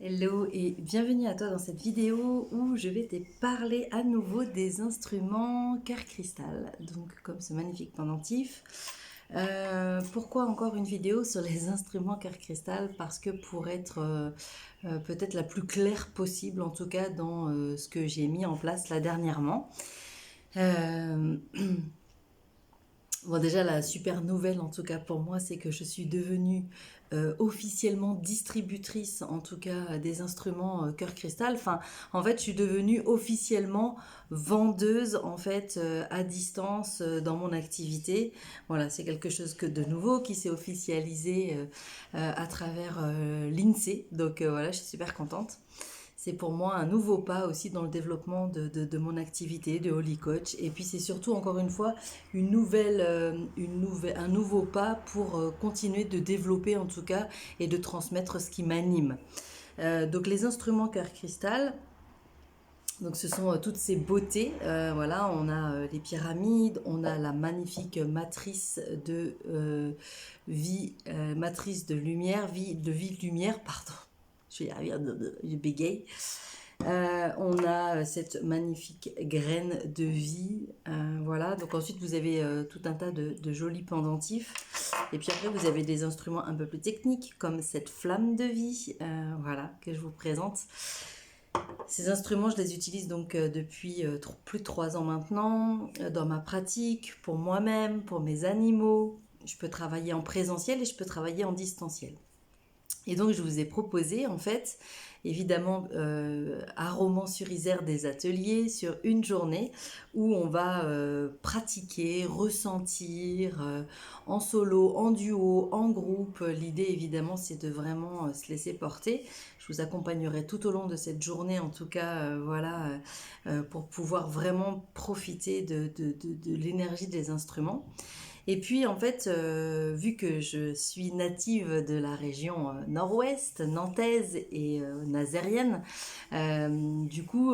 Hello et bienvenue à toi dans cette vidéo où je vais te parler à nouveau des instruments cœur cristal, donc comme ce magnifique pendentif. Pourquoi encore une vidéo sur les instruments cœur cristal? Parce que pour être peut-être la plus claire possible, en tout cas dans ce que j'ai mis en place là dernièrement. Euh, Bon, déjà, la super nouvelle, en tout cas pour moi, c'est que je suis devenue officiellement distributrice, en tout cas des instruments Cœur Cristal. Enfin, en fait, je suis devenue officiellement vendeuse, en fait, à distance dans mon activité. Voilà, c'est quelque chose de nouveau qui s'est officialisé à travers l'INSEE. Donc voilà, je suis super contente. C'est pour moi un nouveau pas aussi dans le développement de mon activité de Holy Coach. Et puis c'est surtout, encore une fois, un nouveau pas pour continuer de développer en tout cas et de transmettre ce qui m'anime. Donc les instruments cœur cristal, donc ce sont toutes ces beautés. Voilà, on a les pyramides, on a la magnifique matrice de vie, matrice de lumière, de vie de lumière, pardon. Je vais y arriver, je bégaye. On a cette magnifique graine de vie. Voilà, donc ensuite vous avez tout un tas de jolis pendentifs. Et puis après vous avez des instruments un peu plus techniques comme cette flamme de vie, voilà, que je vous présente. Ces instruments, je les utilise donc depuis plus de 3 ans maintenant, dans ma pratique, pour moi-même, pour mes animaux. Je peux travailler en présentiel et je peux travailler en distanciel. Et donc je vous ai proposé en fait, évidemment à Romans-sur-Isère des ateliers sur une journée où on va pratiquer, ressentir en solo, en duo, en groupe. L'idée évidemment c'est de vraiment se laisser porter. Je vous accompagnerai tout au long de cette journée en tout cas voilà pour pouvoir vraiment profiter de l'énergie des instruments. Et puis en fait, vu que je suis native de la région nord-ouest, nantaise et nazérienne, du coup,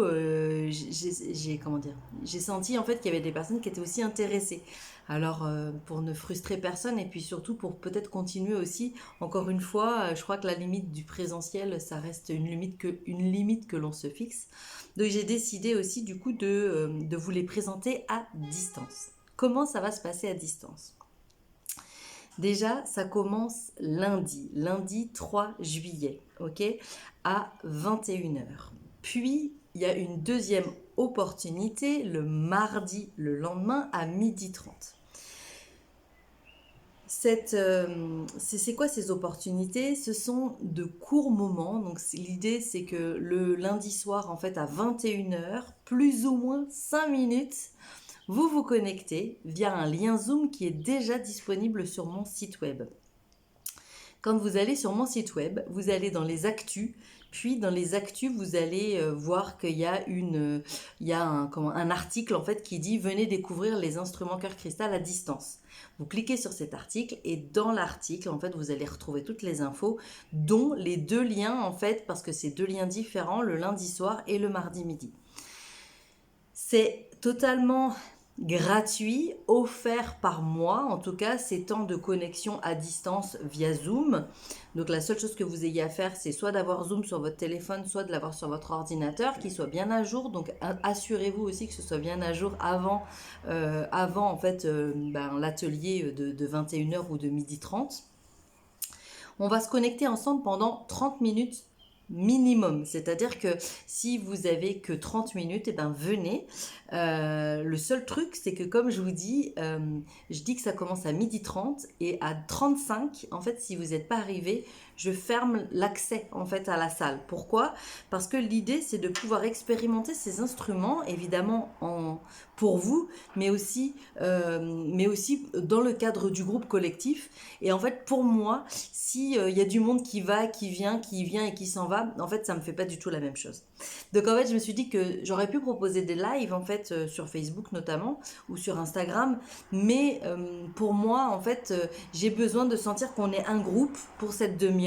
comment dire, j'ai senti en fait qu'il y avait des personnes qui étaient aussi intéressées. Alors, pour ne frustrer personne et puis surtout pour peut-être continuer aussi, encore une fois, je crois que la limite du présentiel, ça reste une limite que l'on se fixe. Donc j'ai décidé aussi du coup de vous les présenter à distance. Comment ça va se passer à distance? Déjà, ça commence lundi 3 juillet, ok, à 21h. Puis, il y a une deuxième opportunité le mardi, le lendemain, à 12h30. C'est quoi ces opportunités? Ce sont de courts moments. Donc l'idée c'est que le lundi soir en fait à 21h, plus ou moins 5 minutes, vous vous connectez via un lien Zoom qui est déjà disponible sur mon site web. Quand vous allez sur mon site web, vous allez dans les actus, puis dans les actus, vous allez voir qu'il y a un article en fait qui dit venez découvrir les instruments cœur cristal à distance. Vous cliquez sur cet article et dans l'article en fait vous allez retrouver toutes les infos, dont les deux liens en fait parce que c'est deux liens différents, le lundi soir et le mardi midi. C'est totalement gratuit, offert par moi, en tout cas, ces temps de connexion à distance via Zoom. Donc la seule chose que vous ayez à faire, c'est soit d'avoir Zoom sur votre téléphone, soit de l'avoir sur votre ordinateur, qu'il soit bien à jour. Donc assurez-vous aussi que ce soit bien à jour avant en fait, l'atelier de 21h ou de 12h30. On va se connecter ensemble pendant 30 minutes minimum. C'est-à-dire que si vous avez que 30 minutes, et ben venez. Le seul truc, c'est que comme je vous dis, je dis que ça commence à 12h30 et à 35, en fait, si vous n'êtes pas arrivé, je ferme l'accès en fait à la salle. Pourquoi? Parce que l'idée, c'est de pouvoir expérimenter ces instruments, évidemment pour vous, mais aussi dans le cadre du groupe collectif. Et en fait, pour moi, si y a du monde qui va, qui vient et qui s'en va, en fait, ça me fait pas du tout la même chose. Donc en fait, je me suis dit que j'aurais pu proposer des lives en fait sur Facebook notamment ou sur Instagram, mais pour moi, en fait, j'ai besoin de sentir qu'on est un groupe pour cette demi-heure.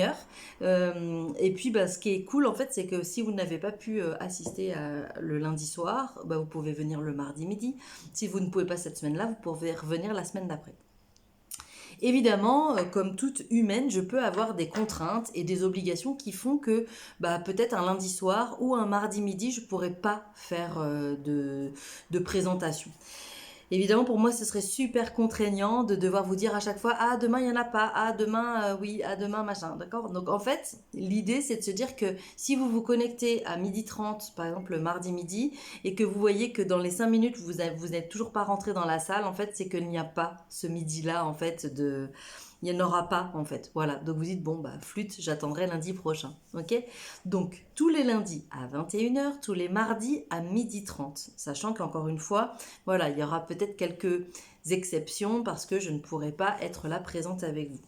Et puis, ce qui est cool en fait, c'est que si vous n'avez pas pu assister le lundi soir, vous pouvez venir le mardi midi. Si vous ne pouvez pas cette semaine-là, vous pouvez revenir la semaine d'après. Évidemment, comme toute humaine, je peux avoir des contraintes et des obligations qui font que peut-être un lundi soir ou un mardi midi, je ne pourrais pas faire de présentation. Évidemment, pour moi, ce serait super contraignant de devoir vous dire à chaque fois, ah, demain, il n'y en a pas, ah, demain, oui, ah, demain, machin, d'accord? Donc, en fait, l'idée, c'est de se dire que si vous vous connectez à 12h30, par exemple, le mardi midi, et que vous voyez que dans les 5 minutes, vous n'êtes toujours pas rentré dans la salle, en fait, c'est qu'il n'y a pas ce midi-là, en fait, il n'y en aura pas en fait. Voilà, donc vous dites bon flûte, j'attendrai lundi prochain. Ok. Donc tous les lundis à 21h, tous les mardis à 12h30. Sachant qu'encore une fois, voilà, il y aura peut-être quelques exceptions parce que je ne pourrai pas être là présente avec vous.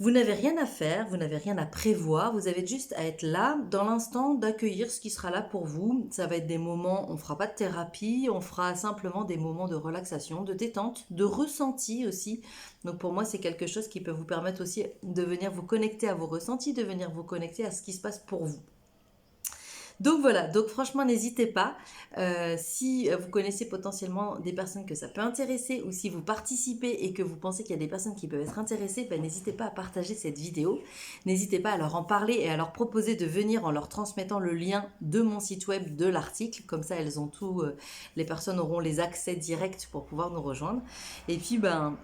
Vous n'avez rien à faire, vous n'avez rien à prévoir, vous avez juste à être là dans l'instant d'accueillir ce qui sera là pour vous. Ça va être des moments, on ne fera pas de thérapie, on fera simplement des moments de relaxation, de détente, de ressenti aussi. Donc pour moi, c'est quelque chose qui peut vous permettre aussi de venir vous connecter à vos ressentis, de venir vous connecter à ce qui se passe pour vous. Donc voilà, donc franchement n'hésitez pas, si vous connaissez potentiellement des personnes que ça peut intéresser ou si vous participez et que vous pensez qu'il y a des personnes qui peuvent être intéressées, n'hésitez pas à partager cette vidéo, n'hésitez pas à leur en parler et à leur proposer de venir en leur transmettant le lien de mon site web, de l'article, comme ça elles ont tout, les personnes auront les accès directs pour pouvoir nous rejoindre. Et puis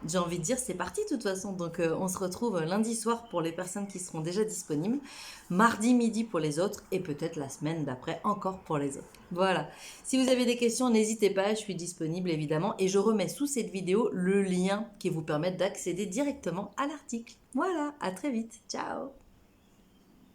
j'ai envie de dire c'est parti de toute façon, donc on se retrouve lundi soir pour les personnes qui seront déjà disponibles, mardi midi pour les autres et peut-être la semaine d'après encore pour les autres. Voilà. Si vous avez des questions, n'hésitez pas, je suis disponible évidemment et je remets sous cette vidéo le lien qui vous permet d'accéder directement à l'article. Voilà, à très vite. Ciao.